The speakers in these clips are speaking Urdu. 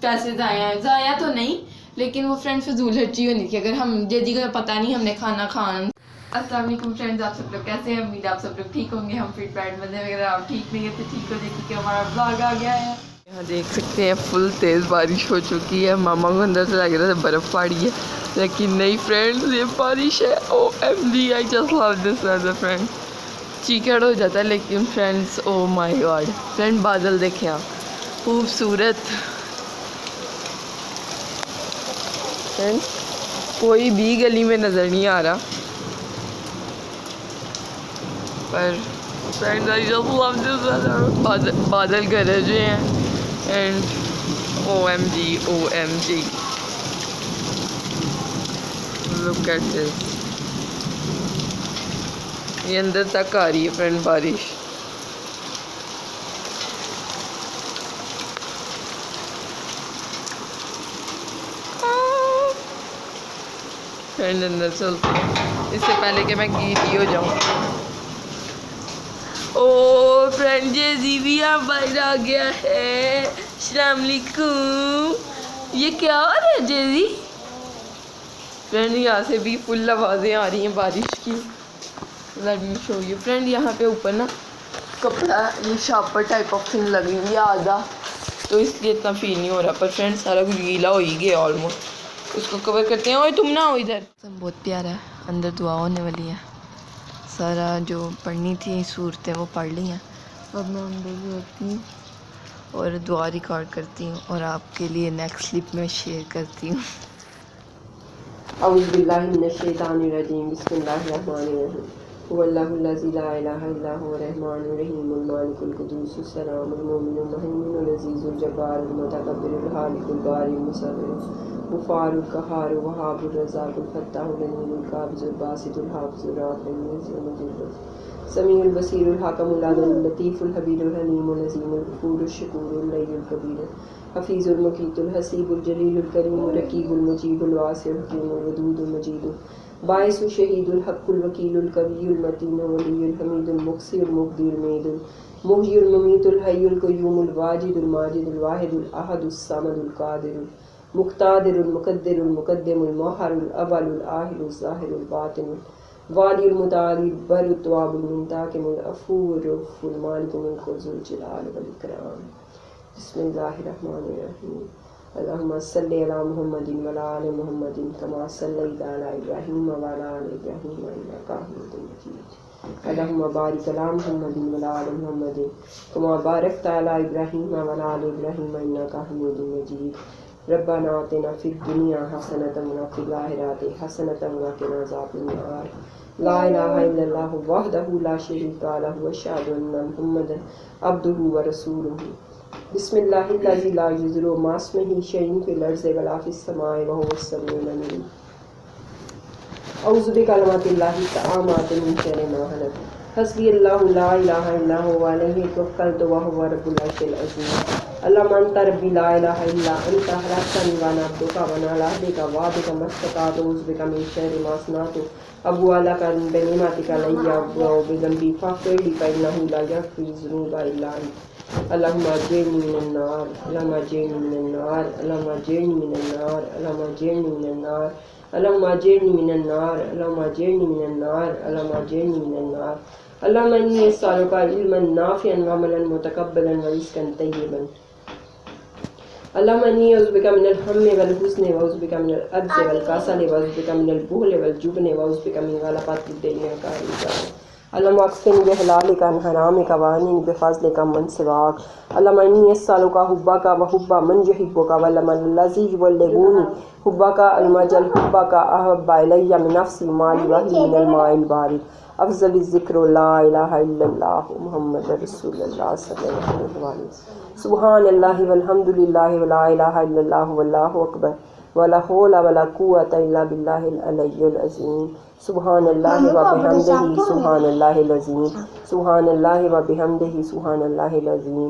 پیسے ضائع تو نہیں, لیکن وہ فرینڈ فضول خرچی ہونی تھی. اگر ہم جیدی کو پتہ نہیں ہم نے کھانا کھان. السلام علیکم فرینڈز, آپ سب لوگ کیسے ہیں؟ امید آپ سب لوگ ٹھیک ہوں گے. ہم فٹ بیٹ بندے وغیرہ آپ ٹھیک نہیں ہے تو ٹھیک ہو جائے کہ ہمارا بلاگ آ گیا ہے. یہاں دیکھ سکتے ہیں فل تیز بارش ہو چکی ہے. ماما کو اندر سے لگ رہا تھا برف پڑی ہے, لیکن نہیں فرینڈز, یہ بارش ہے. O M G, I just love this weather friend. چیکڑ ہو جاتا ہے لیکن friends, oh my god friend, بادل دیکھیں آپ, خوبصورت فرینڈ. کوئی بھی گلی میں نظر نہیں آ رہا, پر friend I just love this weather. بادل گرجے ہیں and O M G look at this. یہ اندر تک آ رہی ہے فرینڈ بارش. فرینڈ اندر چلتے ہیں اس سے پہلے کہ میں گیلی ہو جاؤں. او فرینڈ, جیزی بھی یہاں باہر آ گیا ہے. السلام علیکم. یہ کیا ہو رہا ہے جیزی؟ فرینڈ یہاں سے بھی فل آوازیں آ رہی ہیں بارش کی. Let me show you friend. یہاں پہ اوپر نا کپڑا, یہ شاپر ٹائپ آف تھنگ لگی ہوئی ہے آدھا, تو اس لیے اتنا فیل نہیں ہو رہا. پر فرینڈ سارا کچھ گیلا ہو ہی گیا آلموسٹ. اس کو کور کرتے ہیں. اوے تم نہ ہو ادھر. بہت پیارا ہے. اندر دعا ہونے والی ہے. سارا جو پڑھنی تھی صورتیں وہ پڑھ لی ہیں. اب میں اندر جاتی ہوں اور دعا ریکارڈ کرتی ہوں اور آپ کے لیے نیکسٹ کلپ میں شیئر کرتی ہوں. اعوذ باللہ من الشیطان الرجیم. بسم اللہ الرحمن الرحیم. هو اللہ الذی لا الہ الا هو الرحمن الرحیم المالک القدوس السلام المؤمن المہیمن العزیز الجبار المتکبر الخالق الباری المصور غفار القہار وہاب الرزاق الفتاح العلیم القابض الباسط الحافظ الرافع المعز المذل سمیع البصیر الحکم العدل اللطیف الخبیر الحلیم العظیم الغفور الشکور العلی الکبیر حفیظ المقیت الحسیب الجلیل الکریم الرقیب المجیب الواسع الحکیم الودود المجید باعث الشہید الحق الوکیل القوی المتین ولی الحمید المقصی المبدی المعید المحیی الممیت الحی القیوم الواجد الماجد الواحد الاحد الصمد القادر مقتدر المقدر المقدم المؤخر الاول الآخر الظاہر الباطن والی المتعالی بر التواب المنتقم العفو الرؤوف المالک الملک ذو الجلال والاکرام. بسم اللہ الرحمن الرحیم. اللہم صلی علی محمد وعلی آل محمد کما صلیت علی ابراہیم وعلی آل ابراہیم انک حمید مجید. اللہم بارک علی محمد وعلی آل محمد کما بارکت علی ابراہیم وعلی آل ابراہیم انک حمید مجید. ربنا آتنا فی الدنیا حسنۃ وفی الآخرۃ حسنۃ وقنا عذاب النار. لا الہ الا اللہ وحدہ لا شریک لہ واشہد ان محمدا عبدہ ورسولہ. بسم اللہ الذی لا یضر مع اسمہ شیء فی الارض ولا فی السماء وہو السمیع العلیم. اعوذ بکلمات اللہ التامات من شر ما خلق. حسبی اللہ لا الہ الا هو علیہ توکلت وہو رب العرش العظیم. اللہم انت ربی لا الہ الا انت خلقتنی وانا عبدک وانا علی عہدک ووعدک ما استطعت. اعوذ بک من شر ما صنعت. ابوء لک بنعمتک علی وابوء بذنبی فاغفر لی فانہ لا یغفر الذنوب الا انت. اللہم اجرنی من النار. اللہم اجرنی من النار. اللہم اجرنی من النار. اللہم اجرنی من النار. اللہم اجرنی من النار. اللہم اجرنی من النار. اللہم اجرنی من النار. اللہم انی اسألک علما نافعا وعملا متقبلا ورزقا طیبا. اللہم انی اعوذ بک من الہم والحزن واعوذ بک من العجز والکسل واعوذ بک من البخل والجبن واعوذ بک من غلبۃ الدین وقہر الرجال. اللہم اکفنی بحلالک عن حرامک واغننی بفضلک عمن سواک. اللہم انی اسألک حبک وحب من یحبک والعمل الذی یبلغنی حبک المجل حبک احب الی من نفسی مالی واہلی من الماء البارد. افضل الذکر لا الہ الا اللہ محمد رسول اللہ صلی اللہ علیہ وسلم. سبحان اللہ والحمد للہ ولا الہ الا اللہ واللہ اکبر ولا حول ولا قوة الا باللہ العلی العظیم. سبحان اللہ وبحمدہ سبحان اللہ العظیم. سبحان اللہ وبحمدہ سبحان اللہ العظیم.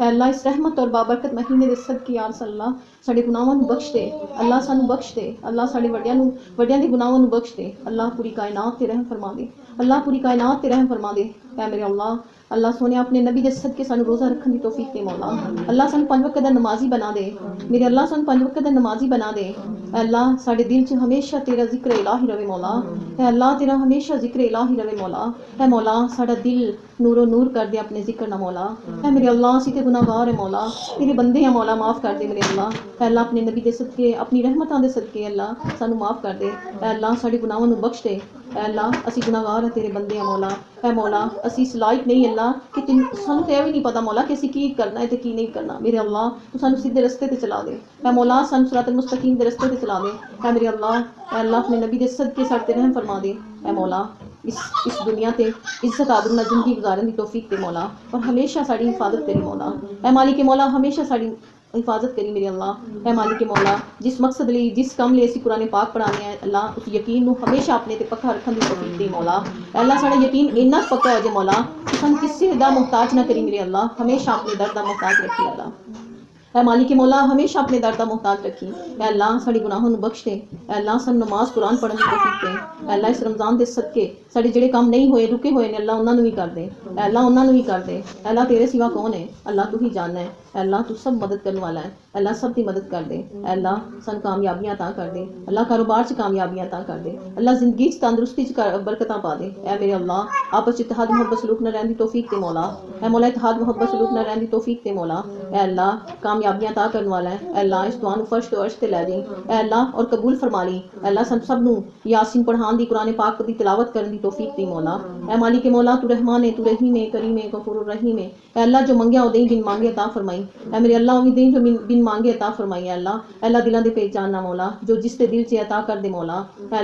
اے اللہ اس رحمت اور بابرکت مہینے دے صدقے یا رسول اللہ ساڈے گناہاں نوں بخش دے، اللہ سانوں بخش دے، اللہ ساڈے وڈیاں دے گناہاں نوں بخش دے، اللہ پوری کائنات تے رحم فرما دے، اللہ پوری کائنات تے رحم فرما دے۔ اے میرے اللہ سونے اپنے نبی دے صدقے سانوں روزہ رکھن دی توفیق دے مولا، اللہ سانوں 5 وقت دا نمازی بنا دے میرے اللہ، سانوں 5 وقت دا نمازی بنا دے۔ اے اللہ ساڈے دل چ ہمیشہ تیرا ذکر الہی رہے مولا، اے اللہ تیرا ہمیشہ ذکر الہی رہے مولا، اے مولا ساڈا دل نور و نور کر دے اپنے ذکر نہ مولا، اے میرے اللہ اسی تے گناہگار ہے مولا، تیرے بندے ہیں مولا، معاف کر دے میرے اللہ، اے اللہ اپنے نبی دے صدقے اپنی رحمتاں دے صدقے اللہ سانوں معاف کر دے، اے اللہ ساڈے گناہاں نوں بخش دے، اے اللہ اسی گناہگار ہیں تیرے بندے ہیں مولا، اے مولا اسی اس لائق نہیں اللہ کہ سانوں تے بھی نہیں پتہ مولا کہ اسی کی کرنا ہے تے کی نہیں کرنا، میرے اللہ تو سانوں سیدھے رستے تے چلا دے، اے مولا سانوں صراط المستقیم دے رستے تے چلا دے، اے میرے اللہ اپنے نبی دے صدقے ساڈے تے رحم فرما دے، اے مولا اس دنیا تے عزت آبرو نال زندگی گزارن دی توفیق دے مولا، اور ہمیشہ ساڈی حفاظت کری مولا، اے مالک مولا ہمیشہ ساڈی حفاظت کری میرے اللہ، اے مالک مولا جس مقصد لئی جس کام لئی اسی قرآن پاک پڑھانے ہیں اللہ اس یقین نو ہمیشہ اپنے تے پکا رکھن دی توفیق دے مولا، اے اللہ ساڈا یقین اتنا پکا ہو جائے مولا ہم کسی دا محتاج نہ کری میرے اللہ، ہمیشہ اپنے در دا محتاج رکھی اللہ، اے مالک مولا ہمیشہ اپنے در دا محتاج رکھی، اے اللہ ساڈے گناہاں نوں بخش دے، اے اللہ سن نماز قرآن پڑھن دی توفیق دے، اے اللہ اس رمضان دے صدقے ساڈے جڑے کام نہیں ہوئے رکے ہوئے نے اللہ انہاں نوں بھی کر دے، اے اللہ انہاں نوں بھی کر دے، اے اللہ تیرے سوا کون ہے اللہ تو ہی جاننا ہے، اے اللہ تو سب مدد کرنے والا ہے، اے اللہ سب دی مدد کر دے، اے اللہ سن کامیابیاں عطا کر دے، اللہ کاروبار چ کامیابیاں عطا کر دے، اللہ زندگی چ تندرستی چ برکتاں پا دے، اے میرے اللہ آپس چ اتحاد محبت سلوک نہ رہن دی توفیق دے مولا، اے مولا اتحاد محبت سلوک نہ رہن دی توفیق دے مولا، اے اللہ کامیابیاں عطا کرنے والا ہے، اے اللہ اس دعا نوں فرش تو عرش تے لے جائیں، اے اللہ اور قبول فرما لیں، اے اللہ سن سب نوں یاسین پڑھان دی قرآن پاک دی تلاوت کرن دی توفیق دی مولا، اے مالک مولا تو رحمان ہے تو رحیم ہے کریم ہے غفور الرحیم ہے، اے اللہ جو منگیا او دیں بن مانگے عطا فرمائی، اے میرے اللہ وہ دیں جو بن مانگے عطا فرمائی، اے اللہ دلاں دے پہچاننا مولا جو جس دے دل چ عطا کر دے مولا، اے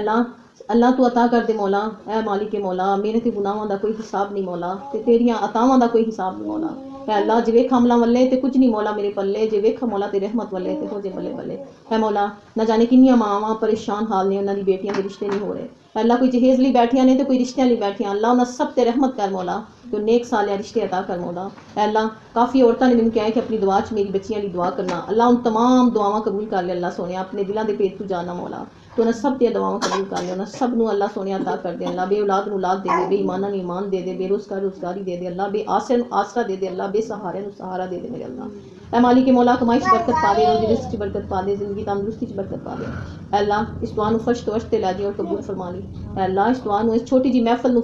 اللہ تو عطا کر دے مولا، اے مالک مولا میرے تے گناہاں دا کوئی حساب نہیں مولا تے تیریاں عطاواں دا کوئی حساب نہیں مولا، اے اللہ جے ویکھ حملہ ولے تے کچھ نہیں مولا میرے پلے، جے ویکھ مولا تے رحمت ولے تے ہو جے بلے بلے، اے مولا نہ جانے کنیاں ماواں پریشان حال نے انہاں دی بیٹیاں دے رشتے نہیں ہو رہے، اے اللہ کوئی جہیز لی بیٹھیاں نے تے کوئی رشتیاں لی بیٹھیاں، اللہ انہاں سب تے رحمت کر مولا تو نیک صالح رشتے عطا کر مولا، اے اللہ کافی عورتاں نے مینوں کہا کہ اپنی دعا چ میری بچیاں لی دعا کرنا، اللہ ان تمام دعاواں قبول کر لے اللہ سونے اپنے دلاں دے پیت تو جاننا مولا تو انہاں سب تے دعاواں قبول کر لے، انہاں سب نو اللہ سونے عطا کر دے، اللہ بے اولاد نو اولاد دے دے، بے ایماناں نو ایمان دے دے، بے روزگار روزگاری دے دے، اللہ بے آسرا نو آسرا دے دے، اللہ بے سہارے نو سہارا دے دے میرے اللہ، اے مالک مولا کمائی چ برکت پا دے، روزی رزق چ برکت پا دے، زندگی تندرستی چ برکت پا دے، اے اللہ اس دعا نو فرش تو عرش تے لے جے اور قبول فرما لی، اے اللہ اس دعا نو اس چھوٹی جی محفل نو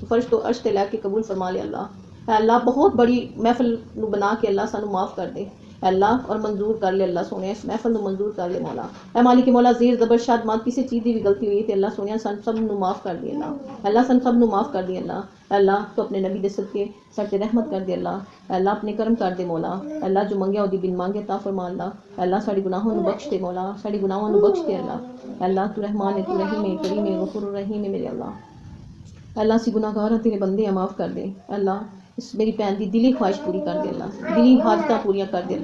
فرش تو عرش تے لے کے قبول فرما لے اللہ، اے اللہ بہت بڑی محفل نو بنا کے اللہ سانو معاف کر دے، اے اللہ اور منظور کر لے اللہ سونے اس محفل نو منظور کر لے مولا، اے مالک مولا زیر زبر شاد مات کسی چیز دی بھی غلطی ہوئی تے اللہ سونے سن سب نو معاف کر دے اللہ سن سب نو معاف کر دے اللہ تو اپنے نبی دے صدقے سب تے رحمت کر دے اللہ اپنے کرم کر دے مولا، اللہ جو منگیا اودی بن مانگے عطا فرما اللہ ساڈے گناہاں نو بخش دے مولا، ساڈے گناہاں نو بخش دے اللہ تو رحمان ہے تو رحیم ہے کریم ہے غفور الرحیم ہے میرے اللہ اسی گناہگار تیرے بندے ہیں معاف کر دے اللہ، اس میری بہن دی دلی خواہش پوری کر دے اللہ، دلی حاجتاں پوریاں کر دے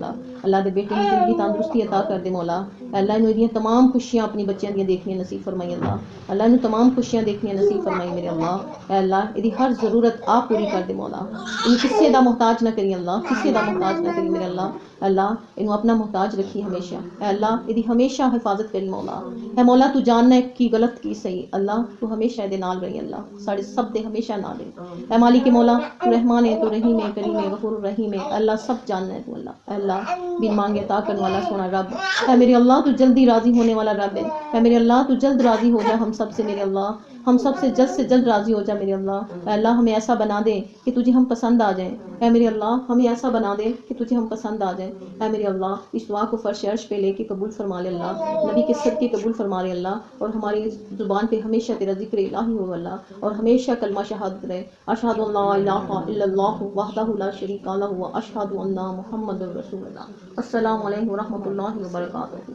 اللہ دے بیٹے کی زندگی تندرستی عطا کر دے مولا، اللہ انہوں دیاں تمام خوشیاں اپنی بچیاں دیاں دیکھنیاں نصیب فرمائی اللہ انہوں تمام خوشیاں دیکھنیاں نصیب فرمائی میرے اللہ ادی ہر ضرورت آپ پوری کر دے مولا، انہیں کسے دا محتاج نہ کری اللہ، کسے دا محتاج نہ کری میرے اللہ انہوں اپنا محتاج رکھی ہمیشہ، اے اللہ ادی ہمیشہ حفاظت کری مولا، اے مولا تو جاننا ہے کی غلط کی صحیح، اللہ تو ہمیشہ دے نال رہی اللہ ساڑے سب دے ہمیشہ نال رہی، اے مالک مولا تو رحمان ہے تو رحیم ہے کریم ہے غفور الرحیم ہے، اللہ سب جاننا ہے تو اللہ بن مانگے عطا کرنے والا سونا رب، اے میرے اللہ تو جلدی راضی ہونے والا رب ہے، اے میرے اللہ تو جلد راضی ہو جا ہم سب سے میرے اللہ، ہم سب سے جلد راضی ہو جا میرے اللہ، اے اللہ ہمیں ایسا بنا دے کہ تجھے ہم پسند آ جائیں، اے میرے اللہ ہمیں ایسا بنا دے کہ تجھے ہم پسند آ جائیں، اے میرے اللہ اس دعا کو فرش عرش پہ لے کے قبول فرما لے اللہ، نبی کے صدقے قبول فرما لے اللہ، اور ہماری زبان پہ ہمیشہ تیرا ذکر الہی ہو اللہ، اور ہمیشہ کلمہ شہادت رہے، اشہد ان لا الہ الا اللہ وحدہ لا شریک لہ واشہد ان محمد رسول اللہ۔ السلام علیکم ورحمۃ اللہ وبرکاتہ۔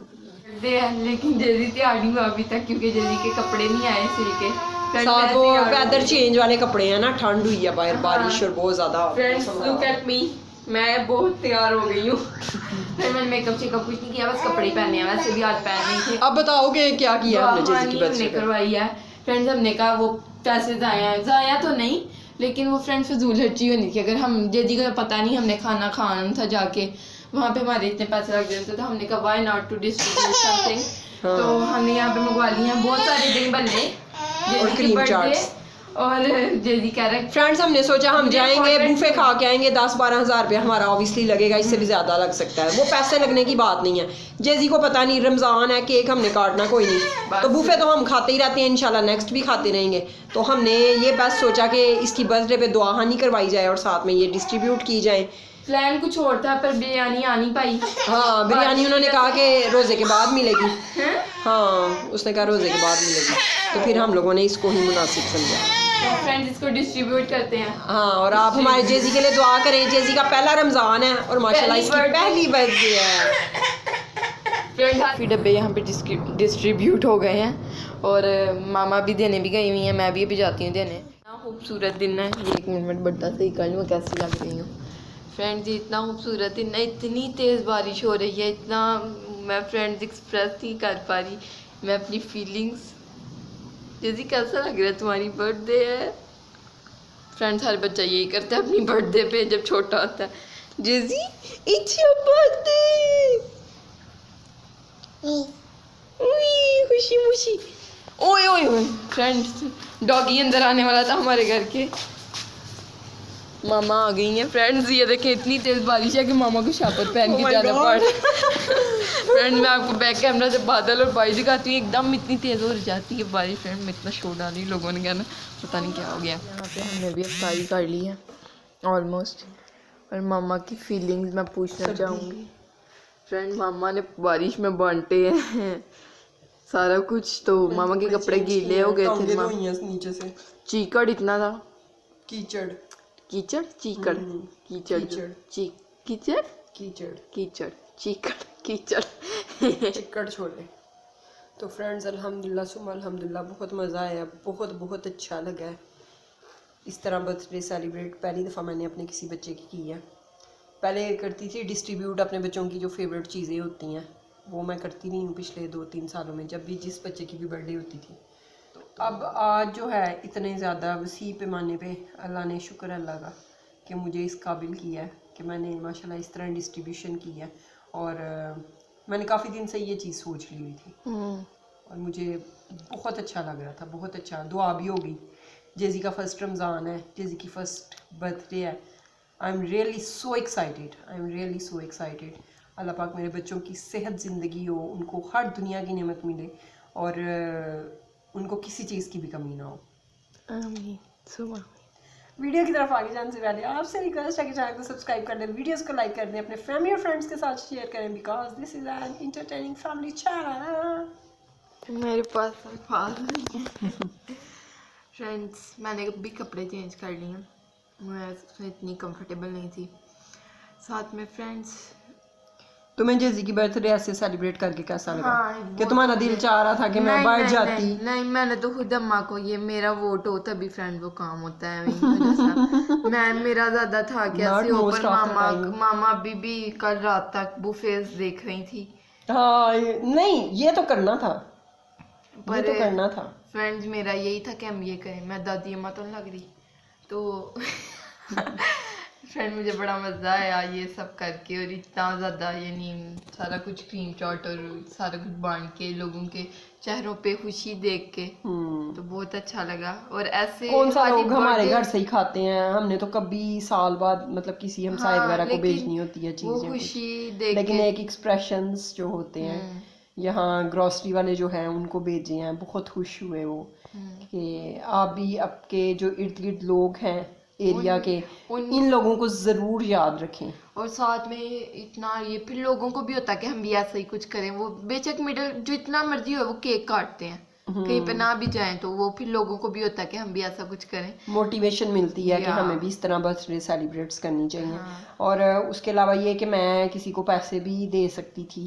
لیکن جیزی تیاری ہوا ابھی تک کیونکہ جیزی کے کپڑے نہیں آئے سل کے، ساتھ وہ ویدر چینج والے کپڑے ہیں نا، ٹھنڈ ہوئی ہے باہر، بارش اور بہت زیادہ۔ فرینڈس لک ایٹ می، میں بہت تیار ہو گئی ہوں، پھر میں نے میک اپ شیک اپ کچھ نہیں کیا، بس کپڑے پہنے ہیں، ویسے بھی آج پہنے تھے۔ اب بتاؤ کہ کیا کیا ہم نے جیزی کی نے برتھ ڈے کروائی ہے فرینڈس، ہم نے کہا وہ پیسے ضائع تو نہیں لیکن وہ فرینڈ فضول خرچی ہونی تھی. اگر ہم جیجی کو پتہ نہیں ہم نے کھانا تھا جا کے وہاں پہ ہمارے اتنے پیسے لگ جاتے تو ہم نے کہا why not to distribute something. تو ہم نے یہاں پہ منگوا لی ہیں بہت سارے ڈرنک بننے جیجی کی برتھ ڈے اور جیجی کہہ رہے فرینڈس ہم نے سوچا ہم جائیں گے بوفے کھا کے آئیں گے 10-12 ہزار روپیہ ہمارا اوبیسلی لگے گا, اس سے بھی زیادہ لگ سکتا ہے. وہ پیسے لگنے کی بات نہیں ہے. جیزی کو پتہ نہیں رمضان ہے کیک ہم نے کاٹنا کوئی نہیں, تو بوفے تو ہم کھاتے ہی رہتے ہیں انشاءاللہ نیکسٹ بھی کھاتے رہیں گے. تو ہم نے یہ بس سوچا کہ اس کی برتھ ڈے پہ دعا ہانی کروائی جائے اور ساتھ میں یہ ڈسٹریبیوٹ کی جائیں. پلان کچھ اور تھا پر بریانی آ نہیں پائی. ہاں بریانی انہوں نے کہا کہ روزے کے بعد ملے گی. ہاں اس نے کہا روزے کے بعد ملے گی, تو پھر ہم لوگوں نے اس کو ہی مناسب سمجھا. فرینڈز اس کو ڈسٹریبیوٹ کرتے ہیں. ہاں اور آپ ہمارے جیزی کے لیے دعا کریں. جیزی کا پہلا رمضان ہے اور ماشاءاللہ اس کی پہلی برتھ ڈے ہے. کافی ڈبے یہاں پہ ڈسٹریبیوٹ ہو گئے ہیں اور ماما بھی دینے بھی گئی ہوئی ہیں, میں بھی ابھی جاتی ہوں دینے. اتنا خوبصورت دن ہے. یہ 1 منٹ بڑھتا صحیح کر لوں کیسی لگ رہی ہوں. فرینڈز یہ اتنا خوبصورت دن ہے, اتنی تیز بارش ہو رہی ہے, اتنا میں فرینڈز ایکسپریس نہیں کر پا رہی میں اپنی فیلنگس. جیسے کیسا لگ رہا ہے تمہاری برتھ ڈے ہے. فرینڈز ہر بچہ یہی کرتا ہے اپنی برتھ ڈے پہ جب چھوٹا ہوتا ہے. جیزی اٹس یور برتھ ڈے. خوشی خوشی. اوئے اوئے اوئے فرینڈز ڈاگی اندر آنے والا تھا ہمارے گھر کے. ماما آ گئی ہیں فرینڈز. یہ دیکھیں اتنی تیز بارش ہے کہ ماما کو شاپر پہن کے جانا پڑ رہا ہے. فرینڈ میں آپ کو بیک کیمرہ سے بادل اور بارش دکھاتی ہوں. ایک دم اتنی تیز ہو جاتی ہے بارش. فرینڈ میں اتنا شور ڈالی لوگوں نے کہنا پتہ نہیں کیا ہو گیا. یہاں پہ ہم نے بھی افطاری کر لی ہے آلموسٹ. اور ماما کی فیلنگز میں پوچھنا چاہوں گی. فرینڈ ماما نے بارش میں بانٹے ہیں سارا کچھ, تو ماما کے کپڑے گیلے ہو گئے تھے. نیچے سے چیکڑ اتنا تھا. کیچڑ کیچڑ چیکڑ کیچڑ کیچڑ کیچڑ کیچڑ چیکڑ کیچڑ چکڑ چھوڑے. تو فرینڈز الحمدللہ ثم الحمدللہ بہت مزہ آیا, بہت بہت اچھا لگا ہے. اس طرح برتھ ڈے سیلیبریٹ پہلی دفعہ میں نے اپنے کسی بچے کی ہے. پہلے کرتی تھی ڈسٹریبیوٹ اپنے بچوں کی جو فیوریٹ چیزیں ہوتی ہیں, وہ میں کرتی نہیں ہوں پچھلے 2-3 سالوں میں, جب بھی جس بچے کی بھی برتھ ڈے ہوتی تھی. تو اب آج جو ہے اتنے زیادہ وسیع پیمانے پہ اللہ نے شکر اللہ کا کہ مجھے اس قابل کیا ہے کہ میں نے ماشاءاللہ اس طرح ڈسٹریبیوشن کی ہے. اور میں نے کافی دن سے یہ چیز سوچ لی ہوئی تھی اور مجھے بہت اچھا لگ رہا تھا. بہت اچھا دعا بھی ہوگی. جیزی کا فرسٹ رمضان ہے, جیزی کی فرسٹ برتھ ڈے ہے. I am really so excited. اللہ پاک میرے بچوں کی صحت زندگی ہو, ان کو ہر دنیا کی نعمت ملے اور ان کو کسی چیز کی بھی کمی نہ ہو. آمین. ویڈیو کی طرف آگے جانے سے پہلے آپ سے ریکویسٹ ہے کہ چینل کو سبسکرائب کر دیں, ویڈیوز کو لائک کر دیں, اپنے فیملی اور فرینڈس کے ساتھ شیئر کریں, because this is an entertaining family channel. میرے پاس الفاظ نہیں ہیں. فرینڈس میں نے بھی کپڑے چینج کر لیے ہیں, میں اس میں اتنی کمفرٹیبل نہیں تھی. ساتھ میں فرینڈس تمہیں جیزی کی برتھ ڈے ایسے سیلیبریٹ کر کے کیسا لگا کہ تمہارا دل چاہ رہا تھا کہ میں باہر جاتی؟ نہیں میں نے تو خود اماں کو, یہ میرا ووٹ ہو تبھی فرینڈ وہ کام ہوتا ہے. میں میرا زیادہ تھا کہ ایسے اوپر ماما ابھی بھی کل رات تک بوفیز دیکھ رہی تھی. ہاں نہیں یہ تو کرنا تھا, یہ تو کرنا تھا. فرینڈز میرا یہی تھا کہ ہم یہ کریں. میں دادی اماں تو نہیں لگ رہی, تو فرینڈ مجھے بڑا مزہ آیا یہ سب کر کے, اور اتنا زیادہ یعنی سارا کچھ کریم چاٹ اور سارا کچھ بانٹ کے لوگوں کے چہروں پہ خوشی دیکھ کے تو بہت اچھا لگا. اور ایسے کون سا لوگ ہمارے گھر سے ہی کھاتے ہیں, ہم نے تو کبھی سال بعد مطلب کسی ہمسائے وغیرہ کو بھیجنی ہوتی ہے چیزیں, خوشی دیکھ, لیکن ایک ایکسپریشنز جو ہوتے ہیں یہاں گروسری والے جو ہیں ان کو بھیجے ہیں, بہت خوش ہوئے وہ کہ آپ بھی آپ کے جو ارد گرد لوگ ہیں ایریا کے ان لوگوں کو ضرور یاد رکھیں. اور ساتھ میں اتنا یہ پھر لوگوں کو بھی ہوتا ہے کہ ہم بھی ایسا ہی کچھ کریں. وہ بے شک مڈل جو اتنا مرضی ہو وہ کیک کاٹتے ہیں, کہیں پہ نہ بھی جائیں تو وہ پھر لوگوں کو بھی ہوتا ہے کہ ہم بھی ایسا کچھ کریں. موٹیویشن ملتی ہے کہ ہمیں بھی اس طرح برتھ ڈے سیلیبریٹس کرنی چاہیے. اور اس کے علاوہ یہ کہ میں کسی کو پیسے بھی دے سکتی تھی,